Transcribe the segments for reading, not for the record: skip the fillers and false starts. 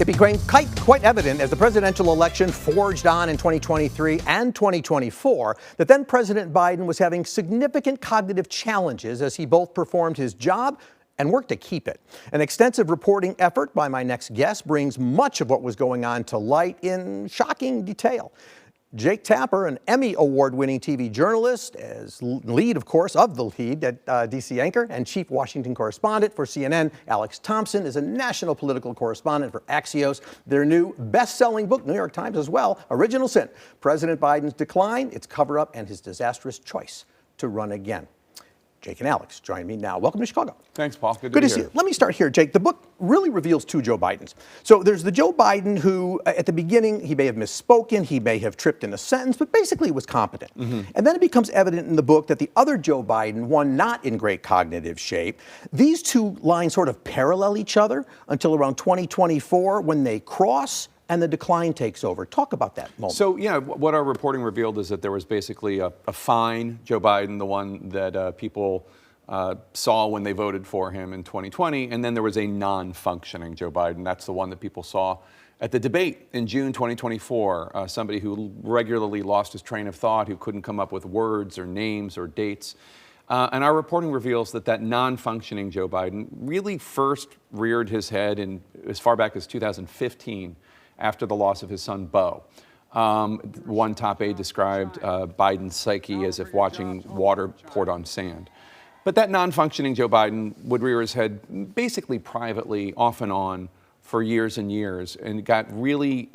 It became quite evident as the presidential election forged on in 2023 and 2024 that then President Biden was having significant cognitive challenges as he both performed his job and worked to keep it. An extensive reporting effort by my next guest brings much of what was going on to light in shocking detail. Jake Tapper, an Emmy Award-winning TV journalist, as lead, of course, of the lead at DC anchor and chief Washington correspondent for CNN. Alex Thompson is a national political correspondent for Axios. Their new best-selling book, New York Times as well, Original Sin, President Biden's Decline, Its Cover-Up, and His Disastrous Choice to Run Again. Jake and Alex join me now. Welcome to Chicago. Thanks, Paul. Good to see you. Let me start here, Jake. The book really reveals two Joe Bidens. So there's the Joe Biden who, at the beginning, he may have misspoken, he may have tripped in a sentence, but basically was competent. And then it becomes evident in the book that the other Joe Biden, one not in great cognitive shape, these two lines sort of parallel each other until around 2024 when they cross and the decline takes over. Talk about that moment. So, yeah, what our reporting revealed is that there was basically a fine Joe Biden, the one that people saw when they voted for him in 2020, and then there was a non-functioning Joe Biden. That's the one that people saw at the debate in June 2024, somebody who regularly lost his train of thought, who couldn't come up with words or names or dates. And our reporting reveals that that non-functioning Joe Biden really first reared his head in as far back as 2015, after the loss of his son, Beau. One top aide described Biden's psyche as if watching water poured on sand. But that non-functioning Joe Biden would rear his head basically privately, off and on, for years and years, and got really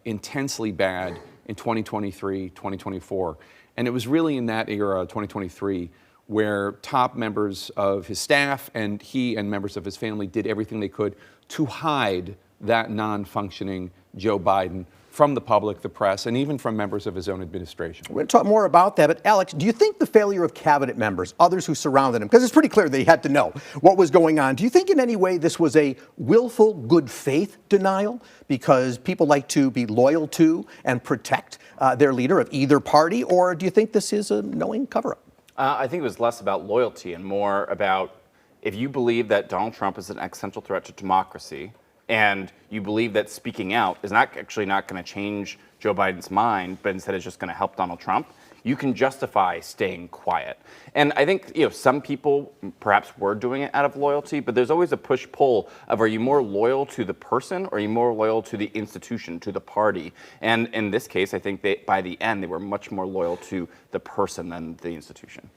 intensely bad in 2023, 2024. And it was really in that era, 2023, where top members of his staff and he and members of his family did everything they could to hide that non-functioning Joe Biden from the public, the press, and even from members of his own administration. We're going to talk more about that, but Alex, do you think the failure of cabinet members, others who surrounded him, because it's pretty clear they had to know what was going on, do you think in any way this was a willful good faith denial because people like to be loyal to and protect their leader of either party, or do you think this is a knowing cover-up? I think it was less about loyalty and more about if you believe that Donald Trump is an existential threat to democracy, and you believe that speaking out is not going to change Joe Biden's mind, but instead it's just going to help Donald Trump, you can justify staying quiet. And I think some people perhaps were doing it out of loyalty, but there's always a push-pull of are you more loyal to the person or are you more loyal to the institution, to the party? And in this case, I think by the end, they were much more loyal to the person than the institution.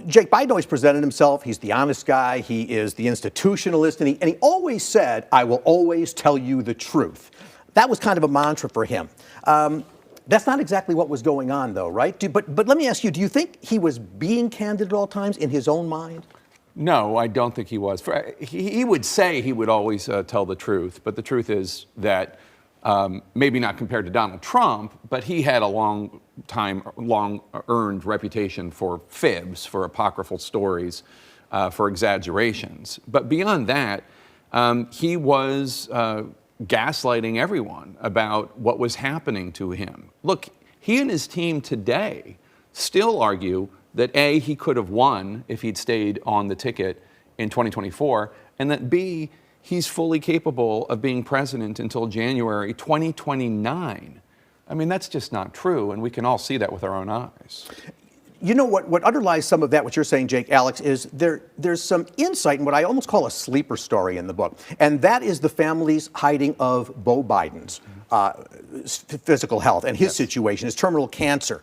Jake, Biden always presented himself, he's the honest guy, he is the institutionalist, and he always said, I will always tell you the truth. That was kind of a mantra for him. That's not exactly what was going on, though, right? But let me ask you, do you think he was being candid at all times in his own mind? No, I don't think he was. He would say he would always tell the truth, but the truth is that maybe not compared to Donald Trump, but he had a long earned reputation for fibs, for apocryphal stories, for exaggerations. But beyond that, he was gaslighting everyone about what was happening to him. Look, he and his team today still argue that A, he could have won if he'd stayed on the ticket in 2024, and that B, he's fully capable of being president until January 2029. I mean, that's just not true, and we can all see that with our own eyes. You know what underlies some of that, what you're saying, Jake, Alex, is there's some insight in what I almost call a sleeper story in the book, and that is the family's hiding of Beau Biden's physical health and his situation, his terminal cancer.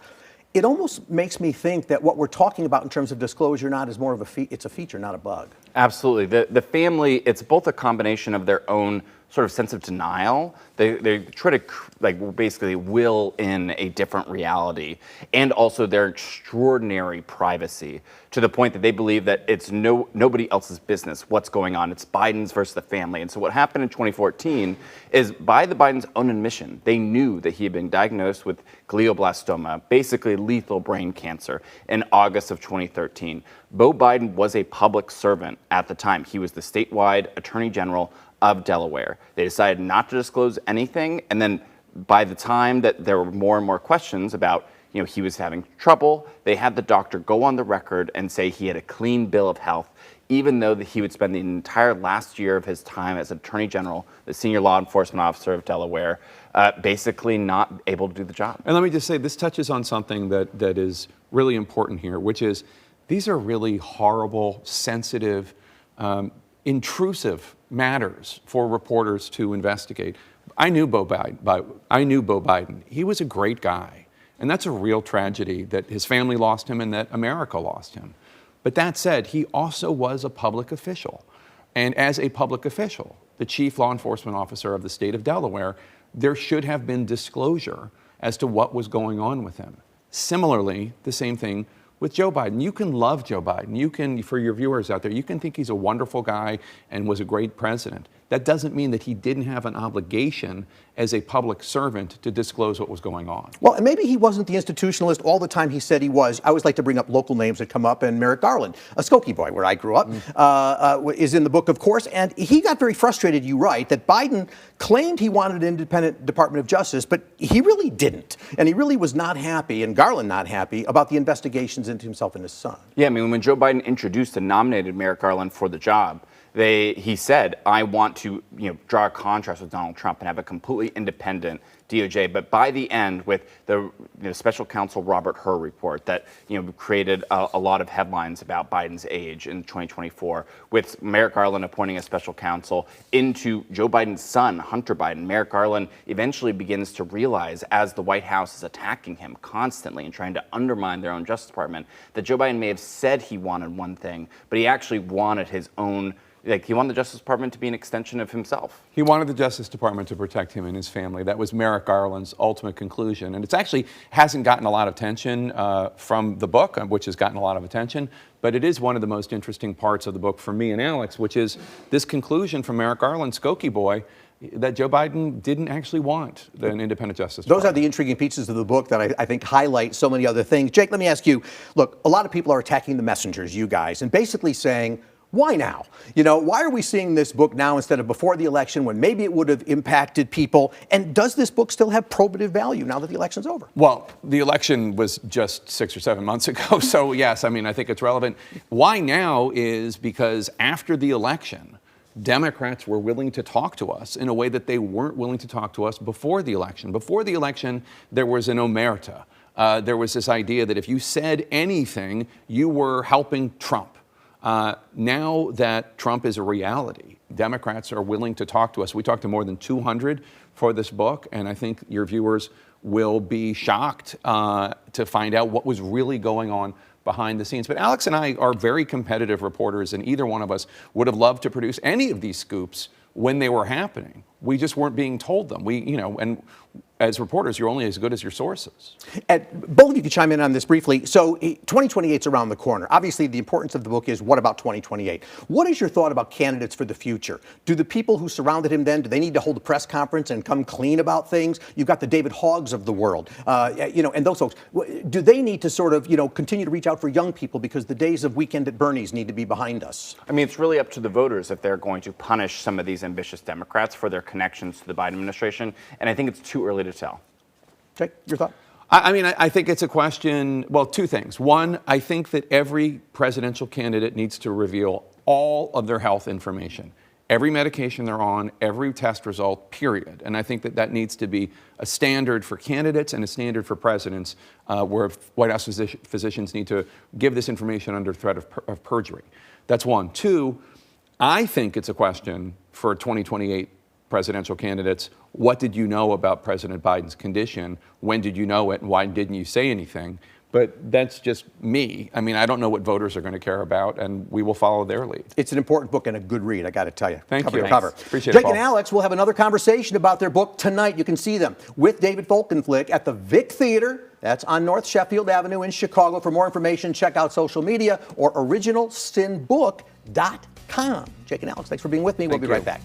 It almost makes me think that what we're talking about in terms of disclosure not is more of it's a feature, not a bug. Absolutely. The family, it's both a combination of their own sort of sense of denial. They try to basically will in a different reality, and also their extraordinary privacy to the point that they believe that it's nobody else's business what's going on. It's Biden's versus the family. And so what happened in 2014 is, by the Biden's own admission, they knew that he had been diagnosed with glioblastoma, basically lethal brain cancer, in August of 2013. Beau Biden was a public servant at the time. He was the statewide attorney general of Delaware. They decided not to disclose anything, and then by the time that there were more and more questions about he was having trouble. They had the doctor go on the record and say he had a clean bill of health, even though that he would spend the entire last year of his time as Attorney General, the senior law enforcement officer of Delaware, basically not able to do the job. And let me just say, this touches on something that is really important here, which is these are really horrible, sensitive, intrusive matters for reporters to investigate. I knew Bo Biden. He was a great guy. And that's a real tragedy that his family lost him and that America lost him. But that said, he also was a public official. And as a public official, the chief law enforcement officer of the state of Delaware, there should have been disclosure as to what was going on with him. Similarly, the same thing with Joe Biden. You can love Joe Biden. You can, for your viewers out there, you can think he's a wonderful guy and was a great president. That doesn't mean that he didn't have an obligation as a public servant to disclose what was going on. Well, and maybe he wasn't the institutionalist all the time he said he was. I always like to bring up local names that come up, and Merrick Garland, a Skokie boy where I grew up, is in the book, of course, and he got very frustrated, you write, that Biden claimed he wanted an independent Department of Justice, but he really didn't. And he really was not happy, and Garland not happy, about the investigations into himself and his son. Yeah, I mean, when Joe Biden introduced and nominated Merrick Garland for the job, he said, I want to draw a contrast with Donald Trump and have a completely independent DOJ. But by the end, with the special counsel Robert Hur report that created a lot of headlines about Biden's age in 2024, with Merrick Garland appointing a special counsel into Joe Biden's son, Hunter Biden, Merrick Garland eventually begins to realize, as the White House is attacking him constantly and trying to undermine their own Justice Department, that Joe Biden may have said he wanted one thing, but he actually wanted his own. He wanted the Justice Department to be an extension of himself. He wanted the Justice Department to protect him and his family. That was Merrick Garland's ultimate conclusion. And it actually hasn't gotten a lot of attention from the book, which has gotten a lot of attention. But it is one of the most interesting parts of the book for me and Alex, which is this conclusion from Merrick Garland, Skokie boy, that Joe Biden didn't actually want an independent Justice Department. Those are the intriguing pieces of the book that I think highlight so many other things. Jake, let me ask you, look, a lot of people are attacking the messengers, you guys, and basically saying, why now? Why are we seeing this book now instead of before the election when maybe it would have impacted people? And does this book still have probative value now that the election's over? Well, the election was just 6 or 7 months ago. So yes, I mean, I think it's relevant. Why now is because after the election, Democrats were willing to talk to us in a way that they weren't willing to talk to us before the election. Before the election, there was an omerta. There was this idea that if you said anything, you were helping Trump. Now that Trump is a reality, Democrats are willing to talk to us. We talked to more than 200 for this book, and I think your viewers will be shocked to find out what was really going on behind the scenes. But Alex and I are very competitive reporters, and either one of us would have loved to produce any of these scoops when they were happening. We just weren't being told them. And as reporters, you're only as good as your sources. And both of you could chime in on this briefly. So 2028 is around the corner. Obviously, the importance of the book is what about 2028? What is your thought about candidates for the future? Do the people who surrounded him then, do they need to hold a press conference and come clean about things? You've got the David Hoggs of the world, and those folks. Do they need to sort of, continue to reach out for young people because the days of Weekend at Bernie's need to be behind us? I mean, it's really up to the voters if they're going to punish some of these ambitious Democrats for their connections to the Biden administration. And I think it's too early to tell. Jake, your thought? I think it's a question, well, two things. One, I think that every presidential candidate needs to reveal all of their health information, every medication they're on, every test result, period. And I think that needs to be a standard for candidates and a standard for presidents where White House physicians need to give this information under threat of perjury. That's one. Two, I think it's a question for 2028 presidential candidates. What did you know about President Biden's condition? When did you know it, and why didn't you say anything? But that's just me. I mean, I don't know what voters are going to care about, and we will follow their lead. It's an important book and a good read, I got to tell you. Thank you. To cover. Appreciate it, Jake Paul. and Alex will have another conversation about their book tonight. You can see them with David Folkenflik at the Vic Theater. That's on North Sheffield Avenue in Chicago. For more information, check out social media or originalsinbook.com. Jake and Alex, thanks for being with me. We'll be right back.